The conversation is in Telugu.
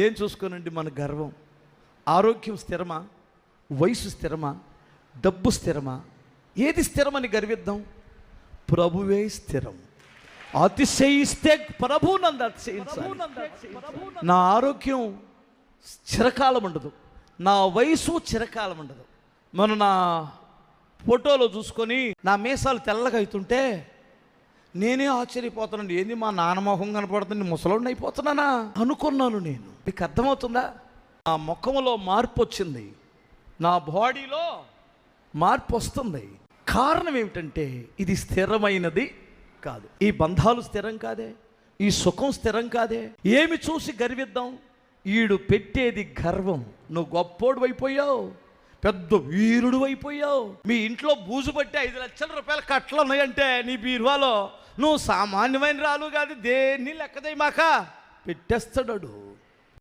ఏం చూసుకోనండి మన గర్వం? ఆరోగ్యం స్థిరమా? వయసు స్థిరమా? డబ్బు స్థిరమా? ఏది స్థిరమని గర్విద్దాం? ప్రభువే స్థిరం. అతిశయిస్తే ప్రభువునందు అతిశయించాలి. నా ఆరోగ్యం చిరకాలం ఉండదు, నా వయసు చిరకాలం ఉండదు. మొన్న నా ఫోటోలో చూసుకొని నా మీసాలు తెల్లగా అవుతుంటే నేనే ఆశ్చర్యపోతున్నాను. ఏంది మా నాన్న మొహం కనపడుతుంది, ముసలోడిని అయిపోతున్నానా అనుకున్నాను నేను. మీకు అర్థమవుతుందా? నా ముఖంలో మార్పు వచ్చింది, నా బాడీలో మార్పు వస్తుంది. కారణం ఏమిటంటే ఇది స్థిరమైనది కాదు. ఈ బంధాలు స్థిరం కాదే, ఈ సుఖం స్థిరం కాదే. ఏమి చూసి గర్విద్దాం? ఈడు పెట్టేది గర్వం. నువ్వు గొప్పోడు అయిపోయావు, పెద్ద వీరుడు అయిపోయావు. మీ ఇంట్లో బూజు పట్టి 5 లక్షల రూపాయల కట్టలు ఉన్నాయంటే నీ బీరువాలో నువ్వు సామాన్యమైన రాలు కాదు, దేన్ని లెక్కదేమాక పెట్టేస్తాడు.